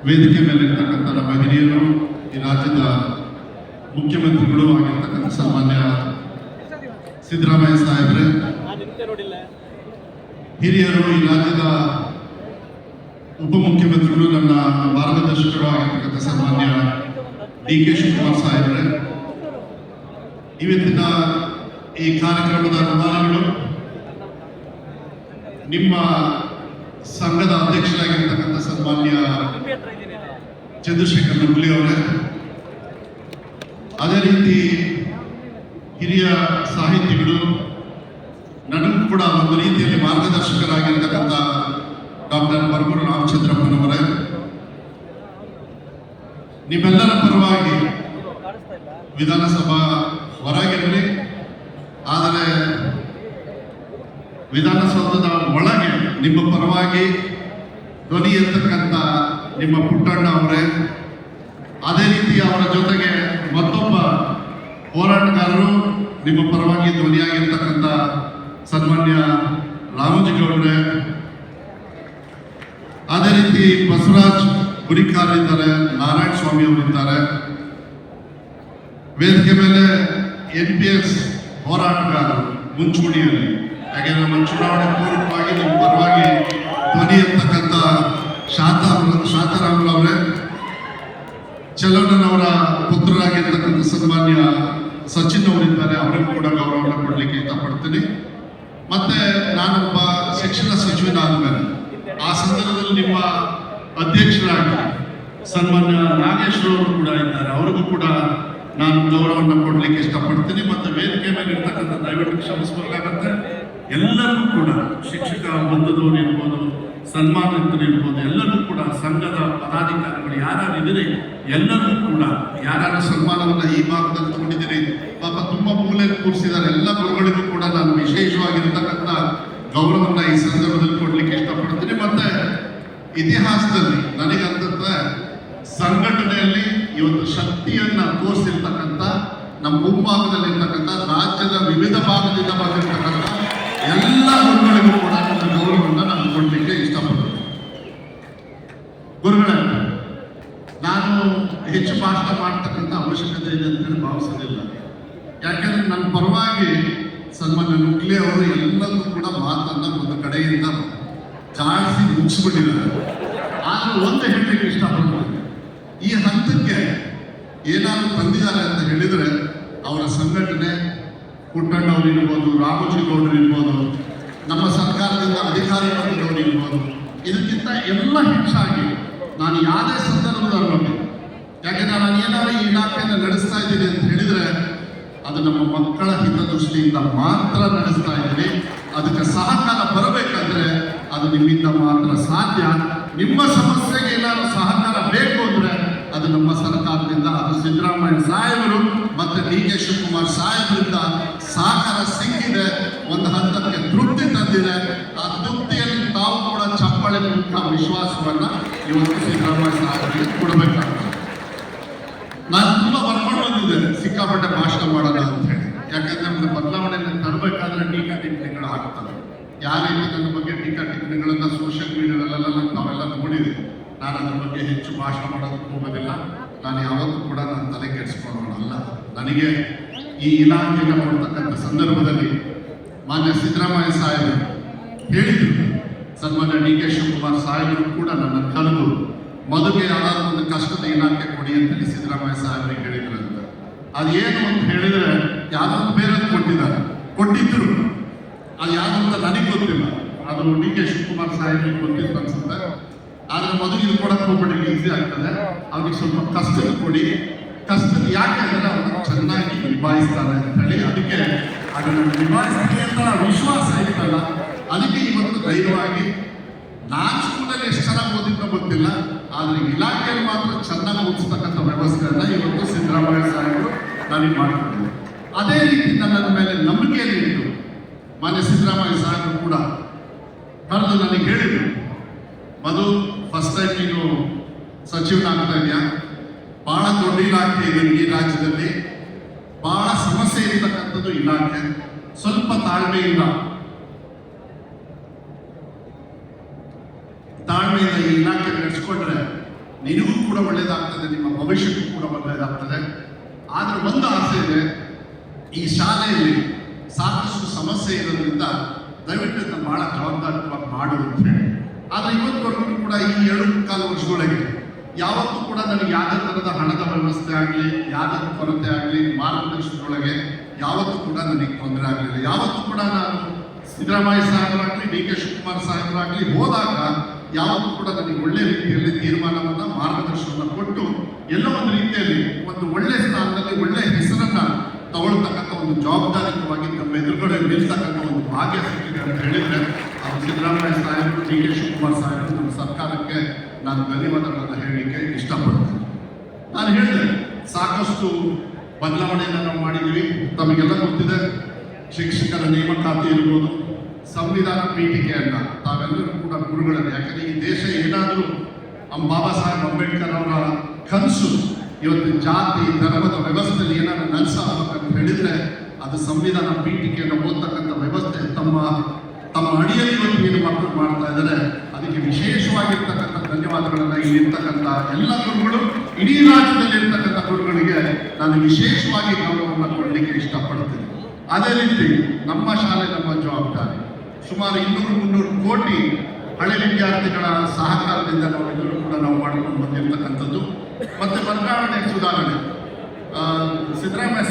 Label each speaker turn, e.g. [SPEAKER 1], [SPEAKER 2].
[SPEAKER 1] ವೇದಿಕೆ ಮೇಲೆ ಇರ್ತಕ್ಕಂಥ ನಮ್ಮ ಹಿರಿಯರು, ಈ ರಾಜ್ಯದ ಮುಖ್ಯಮಂತ್ರಿಗಳು ಆಗಿರ್ತಕ್ಕಂಥ ಸನ್ಮಾನ್ಯ ಸಿದ್ದರಾಮಯ್ಯ ಸಾಹೇಬ್ರೆ, ಹಿರಿಯರು, ಈ ರಾಜ್ಯದ ಉಪಮುಖ್ಯಮಂತ್ರಿಗಳು, ನನ್ನ ಮಾರ್ಗದರ್ಶಕರು ಆಗಿರ್ತಕ್ಕಂಥ ಸನ್ಮಾನ್ಯ DK ಶಿವಕುಮಾರ್ ಸಾಹೇಬ್ರೆ, ಇವತ್ತಿನ ಈ ಕಾರ್ಯಕ್ರಮದ ಅನುಮಾನಗಳು, ನಿಮ್ಮ ಸಂಘದ ಅಧ್ಯಕ್ಷರಾಗಿರ್ತಕ್ಕಂಥ ಸನ್ಮಾನ್ಯ ಚಂದ್ರಶೇಖರ್ ನುಗ್ಲಿ ಅವರೇ, ಅದೇ ರೀತಿ ಹಿರಿಯ ಸಾಹಿತಿಗಳು, ನನಗೂ ಕೂಡ ಒಂದು ರೀತಿಯಲ್ಲಿ ಮಾರ್ಗದರ್ಶಕರಾಗಿರ್ತಕ್ಕಂಥ ಡಾಕ್ಟರ್ ಬರಗೂರು ರಾಮಚಂದ್ರಪ್ಪನವರೇ, ನಿಮ್ಮೆಲ್ಲರ ಪರವಾಗಿ ವಿಧಾನಸಭಾ ಹೊರಗಿರಲಿ, ಆದರೆ ವಿಧಾನಸೌಧದ ಒಳಗೆ ನಿಮ್ಮ ಪರವಾಗಿ ಧ್ವನಿ ಎತ್ತಕ್ಕಂಥ ನಿಮ್ಮ ಪುಟ್ಟಣ್ಣ ಅವರೇ, ಅದೇ ರೀತಿ ಅವರ ಜೊತೆಗೆ ಮತ್ತೊಬ್ಬ ಹೋರಾಟಗಾರರು, ನಿಮ್ಮ ಪರವಾಗಿ ಧ್ವನಿಯಾಗಿರ್ತಕ್ಕಂಥ ಸನ್ಮಾನ್ಯ ರಾಮೋಜಿಗೌಡ್ರೆ, ಅದೇ ರೀತಿ ಬಸವರಾಜ್ ಗುರಿಕಾರ್ ಇದ್ದಾರೆ, ನಾರಾಯಣ ಸ್ವಾಮಿ ಅವರಿದ್ದಾರೆ, ವೇದಿಕೆ ಮೇಲೆ NPS ಹೋರಾಟಗಾರರು ಮುಂಚೂಣಿಯಲ್ಲಿ, ಹಾಗೆ ನಮ್ಮ ಚುನಾವಣೆ ಪೂರ್ವಕವಾಗಿ ನಿಮ್ಮ ಪರವಾಗಿ ಧ್ವನಿ ಎತ್ತಕ್ಕಂಥ ಶಾಂತಾರಾಮ್ರವರೇ, ಚಲೋಣ್ಣನವರ ಪುತ್ರರಾಗಿರ್ತಕ್ಕಂಥ ಸನ್ಮಾನ್ಯ ಸಚಿನ್ ಅವರಿದ್ದಾರೆ, ಅವರಿಗೂ ಕೂಡ ಗೌರವವನ್ನು ಕೊಡಲಿಕ್ಕೆ ಇಷ್ಟಪಡ್ತೀನಿ. ಮತ್ತೆ ನಾನೊಬ್ಬ ಶಿಕ್ಷಣ ಸಚಿವನಾದ ಮೇಲೆ ಆ ಸಂದರ್ಭದಲ್ಲಿ ನಿಮ್ಮ ಅಧ್ಯಕ್ಷರಾಗಿ ಸನ್ಮಾನ್ಯ ನಾಗೇಶ್ವರ ಅವರು ಕೂಡ ಇದ್ದಾರೆ, ಅವರಿಗೂ ಕೂಡ ನಾನು ಗೌರವವನ್ನು ಕೊಡಲಿಕ್ಕೆ ಇಷ್ಟಪಡ್ತೀನಿ. ಮತ್ತು ವೇದಿಕೆ ಮೇಲೆ ಇರ್ತಕ್ಕಂಥ ದಯವಿಟ್ಟು ಕ್ಷಮಿಸಬೇಕಾಗತ್ತೆ, ಎಲ್ಲರಿಗೂ ಕೂಡ ಶಿಕ್ಷಕ ಬಂಧುದವರು ಇರ್ಬೋದು, ಸನ್ಮಾನಿತರು ಇರ್ಬೋದು, ಎಲ್ಲರೂ ಕೂಡ ಸಂಘದ ಪದಾಧಿಕಾರಿಗಳು ಯಾರ್ಯಾರು ಇದ್ದೀರಿ ಎಲ್ಲರೂ ಕೂಡ ಯಾರ್ಯಾರು ಸನ್ಮಾನವನ್ನು ಈ ಭಾಗದಲ್ಲಿ ತಗೊಂಡಿದ್ದೀರಿ, ಪಾಪ ತುಂಬ ಮೂಲೆಯಲ್ಲಿ ಕೂರಿಸಿದ್ದಾರೆ, ಎಲ್ಲ ಗುರುಗಳಿಗೂ ಕೂಡ ನಾನು ವಿಶೇಷವಾಗಿರ್ತಕ್ಕಂಥ ಗೌರವವನ್ನು ಈ ಸಂದರ್ಭದಲ್ಲಿ ಕೊಡಲಿಕ್ಕೆ ಇಷ್ಟಪಡ್ತೀನಿ. ಮತ್ತೆ ಇತಿಹಾಸದಲ್ಲಿ ನನಗಂತ ಸಂಘಟನೆಯಲ್ಲಿ ಇವತ್ತು ಶಕ್ತಿಯನ್ನ ತೋರಿಸಿರ್ತಕ್ಕಂಥ ನಮ್ಮ ಮುಂಭಾಗದಲ್ಲಿರ್ತಕ್ಕಂಥ ರಾಜ್ಯದ ವಿವಿಧ ಭಾಗದಿಂದ ಬಂದಿರತಕ್ಕಂಥ ಎಲ್ಲ ಗುರುಗಳಿಗೂ ಕೂಡ ನನ್ನ ಗೌರವವನ್ನು ನಾನು ಕೊಡಲಿಕ್ಕೆ ಇಷ್ಟಪಡ್ತೀನಿ. ಗುರುಗಳೇ, ನಾನು ಹೆಚ್ಚು ಭಾಷಣ ಮಾಡ್ತಕ್ಕಂಥ ಅವಶ್ಯಕತೆ ಇದೆ ಅಂತೇಳಿ ಭಾವಿಸೋದಿಲ್ಲ. ಯಾಕೆಂದ್ರೆ ನನ್ನ ಪರವಾಗಿ ಸನ್ಮಾನ್ಯ ನುಗ್ಲಿ ಅವರು ಎಲ್ಲರೂ ಕೂಡ ಮಾತನ್ನ ಒಂದು ಕಡೆಯಿಂದ ಜಾಡಿಸಿ ಮುಗಿಸ್ಬಿಟ್ಟಿದ್ದಾರೆ. ಆದ್ರೂ ಒಂದು ಹೇಳಲಿಕ್ಕೆ ಇಷ್ಟಪಡ್ತೀನಿ, ಈ ಹಂತಕ್ಕೆ ಏನಾದ್ರು ಬಂದಿದ್ದಾರೆ ಅಂತ ಹೇಳಿದ್ರೆ ಅವರ ಸಂಘಟನೆ, ಪುಟ್ಟಣ್ಣವ್ರು ಇರ್ಬೋದು, ರಾಮೋಜಿಗೌಡರು ಇರ್ಬೋದು, ನಮ್ಮ ಸರ್ಕಾರದಿಂದ ಅಧಿಕಾರಿ ವರ್ಗದವರು ಇರ್ಬೋದು, ಇದಕ್ಕಿಂತ ಎಲ್ಲ ಹೆಚ್ಚಾಗಿ ನಾನು ಯಾವುದೇ ಸಂದರ್ಭದಲ್ಲಿ, ಯಾಕೆಂದ್ರೆ ನಾನು ಏನಾದ್ರು ಈ ಇಲಾಖೆಯನ್ನು ನಡೆಸ್ತಾ ಇದ್ದೀನಿ ಅಂತ ಹೇಳಿದ್ರೆ ಅದು ನಮ್ಮ ಮಕ್ಕಳ ಹಿತದೃಷ್ಟಿಯಿಂದ ಮಾತ್ರ ನಡೆಸ್ತಾ ಇದ್ದೀನಿ. ಅದಕ್ಕೆ ಸಹಕಾರ ಬರಬೇಕಂದ್ರೆ ಅದು ನಿಮ್ಮಿಂದ ಮಾತ್ರ ಸಾಧ್ಯ. ನಿಮ್ಮ ಸಮಸ್ಯೆಗೆ ಏನಾದ್ರು ಸಹಕಾರ ಬೇಕು ಅಂದ್ರೆ ಅದು ನಮ್ಮ ಸರ್ಕಾರದಿಂದ, ಅದು ಸಿದ್ದರಾಮಯ್ಯ ಸಾಹೇಬರು ಮತ್ತೆ DK ಶಿವಕುಮಾರ್ ಸಾಹೇಬರಿಂದ ಸಹಕಾರ ಸಿಕ್ಕಿದೆ, ಒಂದು ಹಂತಕ್ಕೆ ತೃಪ್ತಿ ತಂದಿದೆ. ಆ ತೃಪ್ತಿಯಲ್ಲಿ ತಾವು ಕೂಡ ಚಪ್ಪಾಳೆ ಮೂಲಕ ವಿಶ್ವಾಸವನ್ನ ಇವತ್ತು ಸಿದ್ದರಾಮಯ್ಯ ಸಾಹೇಬರಿಗೆ ಕೊಡಬೇಕಾಗ್ತದೆ. ನಾನು ತುಂಬ ಬರ್ಕೊಂಡು ಬಂದಿದ್ದೇನೆ ಸಿಕ್ಕಾಪಟ್ಟೆ ಭಾಷಣ ಮಾಡೋಣ ಅಂತ ಹೇಳಿ, ಯಾಕಂದ್ರೆ ಬದಲಾವಣೆಯನ್ನು ತರಬೇಕಾದ್ರೆ ಟೀಕಾ ಟಿಪ್ಪಣಿಗಳು ಆಗ್ತವೆ. ಯಾರೀತಿ ನನ್ನ ಬಗ್ಗೆ ಟೀಕಾ ಟಿಪ್ಪಣಿಗಳನ್ನ ಸೋಷಿಯಲ್ ಮೀಡಿಯಾದಲ್ಲೆಲ್ಲ ನಾವೆಲ್ಲ ನೋಡಿದ್ದೀವಿ. ನಾನು ಅದ್ರ ಬಗ್ಗೆ ಹೆಚ್ಚು ಭಾಷಣ ಮಾಡೋದಕ್ಕೆ ಹೋಗೋದಿಲ್ಲ. ನಾನು ಯಾವತ್ತೂ ಕೂಡ ನನ್ನ ತಲೆ ಕೆಡಿಸ್ಕೊಳ್ಳೋಣಲ್ಲ. ನನಗೆ ಈ ಇಲಾಖೆಯನ್ನು ಕೊಡ್ತಕ್ಕಂಥ ಸಂದರ್ಭದಲ್ಲಿ ಮಾನ್ಯ ಸಿದ್ದರಾಮಯ್ಯ ಸಾಹೇಬರು ಹೇಳಿದರು, ಸನ್ಮಾನ್ಯ DK ಶಿವಕುಮಾರ್ ಸಾಹೇಬರು ಕೂಡ ನನ್ನ ಕರೆದು ಮೊದಲಿಗೆ ಯಾವ್ದಾದ್ರು ಒಂದು ಕಷ್ಟದ ಇಲಾಖೆ ಕೊಡಿ ಅಂತೇಳಿ ಸಿದ್ದರಾಮಯ್ಯ ಸಾಹೇಬರಿಗೆ ಹೇಳಿದ್ರು ಅಂತ. ಅದೇನು ಅಂತ ಹೇಳಿದ್ರೆ ಯಾವ್ದೊಂದು ಬೇರೆ ಕೊಟ್ಟಿದ್ರು, ಅದು ಯಾವುದು ಅಂತ ನನಗೆ ಗೊತ್ತಿಲ್ಲ, ಅದು DK ಶಿವಕುಮಾರ್ ಸಾಹೇಬರಿಗೆ ಗೊತ್ತಿತ್ತು ಅನ್ಸುತ್ತೆ. ಆದ್ರೆ ಮೊದಲು ಇದು ಕೊಡಕ್ಕೆ ಹೋಗ್ಬೇಡಿ, ಈಸಿ ಆಗ್ತದೆ. ಅವ್ರಿಗೆ ಸ್ವಲ್ಪ ಕಷ್ಟದ ಕೊಡಿ. ಕಷ್ಟದ ಯಾಕೆ ಅಂದ್ರೆ ಅವ್ರನ್ನ ಚೆನ್ನಾಗಿ ನಿಭಾಯಿಸ್ತಾರೆ ಅಂತ ಹೇಳಿ, ಅದಕ್ಕೆ ಅದನ್ನು ನಿಭಾಯಿಸ್ತೀನಿ ಅಂತ ವಿಶ್ವಾಸ ಇರ್ತಲ್ಲ, ಅದಕ್ಕೆ ಇವತ್ತು ಧೈರ್ಯವಾಗಿ ನಾನು ಸ್ಕೂಲಲ್ಲಿ ಎಷ್ಟು ಚೆನ್ನಾಗಿ ಓದಿದ್ನೋ ಗೊತ್ತಿಲ್ಲ, ಆದರೆ ಇಲಾಖೆಯಲ್ಲಿ ಮಾತ್ರ ಚೆನ್ನಾಗಿ ಓದಿಸ್ತಕ್ಕಂಥ ವ್ಯವಸ್ಥೆಯನ್ನ ಇವತ್ತು ಸಿದ್ದರಾಮಯ್ಯ ಸಾಹೇಬರು ನನಗೆ ಮಾಡಿಕೊಟ್ಟಿದ್ದಾರೆ. ಅದೇ ರೀತಿ ನನ್ನ ಮೇಲೆ ನಂಬಿಕೆಯಲ್ಲಿ ಇಟ್ಟು ಮಾನ್ಯ ಸಿದ್ದರಾಮಯ್ಯ ಸಾಹೇಬರು ಕೂಡ ಕರೆದು ನನಗೆ ಹೇಳಿದರು, ಮಧು ಫಸ್ಟ್ ಟೈಮ್ ನೀನು ಸಚಿವನಾಗ್ತಾ ಇದೆಯಾ, ಬಹಳ ದೊಡ್ಡ ಇಲಾಖೆ ಇದೆ ಈ ರಾಜ್ಯದಲ್ಲಿ, ಬಹಳ ಸಮಸ್ಯೆ ಇರತಕ್ಕಂಥದ್ದು ಇಲಾಖೆ, ಸ್ವಲ್ಪ ತಾಳ್ಮೆಯಿಂದ ಈ ಇಲಾಖೆ ನಡೆಸ್ಕೊಂಡ್ರೆ ನಿನಗೂ ಕೂಡ ಒಳ್ಳೇದಾಗ್ತದೆ, ನಿಮ್ಮ ಭವಿಷ್ಯಕ್ಕೂ ಕೂಡ ಒಳ್ಳೇದಾಗ್ತದೆ. ಆದರೆ ಒಂದು ಆಸೆ ಇದೆ, ಈ ಶಾಲೆಯಲ್ಲಿ ಸಾಕಷ್ಟು ಸಮಸ್ಯೆ ಇರೋದ್ರಿಂದ ದಯವಿಟ್ಟು ಇದನ್ನ ಬಹಳ ಜವಾಬ್ದಾರಿಯುತವಾಗಿ ಮಾಡು ಅಂತ ಹೇಳಿ. ಆದರೆ ಇವತ್ತವರೆಗೂ ಕೂಡ ಈ 2.25 ವರ್ಷದೊಳಗೆ ಯಾವತ್ತೂ ಕೂಡ ನನಗೆ ಯಾವುದೇ ಥರದ ಹಣದ ವ್ಯವಸ್ಥೆ ಆಗಲಿ, ಯಾವುದೇ ಕೊರತೆ ಆಗಲಿ, ಮಾರ್ಗದರ್ಶನದೊಳಗೆ ಯಾವತ್ತೂ ಕೂಡ ನನಗೆ ತೊಂದರೆ ಆಗಲಿಲ್ಲ. ಯಾವತ್ತೂ ಕೂಡ ನಾನು ಸಿದ್ದರಾಮಯ್ಯ ಸಾಹೇಬರಾಗಲಿ, ಡಿ ಕೆ ಶಿವಕುಮಾರ್ ಸಾಹೇಬರಾಗಲಿ ಹೋದಾಗ ಯಾವತ್ತೂ ಕೂಡ ನನಗೆ ಒಳ್ಳೆ ರೀತಿಯಲ್ಲಿ ತೀರ್ಮಾನವನ್ನು, ಮಾರ್ಗದರ್ಶನವನ್ನು ಕೊಟ್ಟು ಎಲ್ಲ ಒಂದು ರೀತಿಯಲ್ಲಿ ಒಂದು ಒಳ್ಳೆ ಸ್ಥಾನದಲ್ಲಿ ಒಳ್ಳೆ ಹೆಸರನ್ನ ತಗೊಳ್ತಕ್ಕಂಥ ಒಂದು ಜವಾಬ್ದಾರಿಯುತವಾಗಿ ನಮ್ಮ ಎದುರುಗಡೆ ನಿಲ್ತಕ್ಕಂಥ ಒಂದು ಭಾಗ್ಯ ಸಿಕ್ಕಿದೆ ಅಂತ ಹೇಳಿದರೆ ಅದು ಸಿದ್ದರಾಮಯ್ಯ ಸಾಹೇಬರು, ಡಿ ಕೆ ಶಿವಕುಮಾರ್ ಸಾಹೇಬರು, ನಮ್ಮ ಸರ್ಕಾರಕ್ಕೆ ನಾನು ಧನ್ಯವಾದಗಳನ್ನು ಹೇಳಲಿಕ್ಕೆ ಇಷ್ಟಪಡ್ತೇನೆ. ನಾನು ಹೇಳಿದೆ, ಸಾಕಷ್ಟು ಬದಲಾವಣೆಯನ್ನು ನಾವು ಮಾಡಿದ್ದೀವಿ. ತಮಗೆಲ್ಲ ಗೊತ್ತಿದೆ, ಶಿಕ್ಷಕರ ನೇಮಕಾತಿ ಇರ್ಬೋದು, ಸಂವಿಧಾನ ಪೀಠಿಕೆಯನ್ನ ತಾವೆಲ್ಲರೂ ಕೂಡ ಗುರುಗಳಲ್ಲಿ, ಯಾಕಂದರೆ ಈ ದೇಶ ಏನಾದರೂ ಬಾಬಾ ಸಾಹೇಬ್ ಅಂಬೇಡ್ಕರ್ ಅವರ ಕನಸು ಇವತ್ತು ಜಾತಿ ಧರ್ಮದ ವ್ಯವಸ್ಥೆಯಲ್ಲಿ ಏನಾದರೂ ನಡೆಸಬೇಕಂತ ಹೇಳಿದರೆ ಅದು ಸಂವಿಧಾನ ಪೀಠಿಕೆಯನ್ನು ಓದ್ತಕ್ಕಂಥ ವ್ಯವಸ್ಥೆ ತಮ್ಮ ಅಡಿಯಲ್ಲಿ ಇವತ್ತು ಏನು ಮಕ್ಕಳು ಮಾಡ್ತಾ ಇದ್ದಾರೆ. ಅದಕ್ಕೆ ವಿಶೇಷವಾಗಿರ್ತಕ್ಕಂಥ ಧನ್ಯವಾದಗಳನ್ನು ಇಲ್ಲಿರ್ತಕ್ಕಂಥ ಎಲ್ಲ ಗುರುಗಳು, ಇಡೀ ರಾಜ್ಯದಲ್ಲಿ ಇರ್ತಕ್ಕಂಥ ಗುರುಗಳಿಗೆ ನಾನು ವಿಶೇಷವಾಗಿ ಗೌರವವನ್ನು ಕೊಡಲಿಕ್ಕೆ ಇಷ್ಟಪಡ್ತೀನಿ. ಅದೇ ರೀತಿ ನಮ್ಮ ಶಾಲೆ ನಮ್ಮ ಜವಾಬ್ದಾರಿ. ಸುಮಾರು 200-300 ಕೋಟಿ ಹಳೆ ವಿದ್ಯಾರ್ಥಿಗಳ ಸಹಕಾರದಿಂದ ನಾವೆಲ್ಲರೂ ಕೂಡ ನಾವು ಮಾಡ್ಕೊಂಡು ಬಂದಿರತಕ್ಕಂಥದ್ದು. ಮತ್ತೆ ವರ್ಗಾವಣೆ ಸುಧಾರಣೆ, ಸಿದ್ದರಾಮಯ್ಯ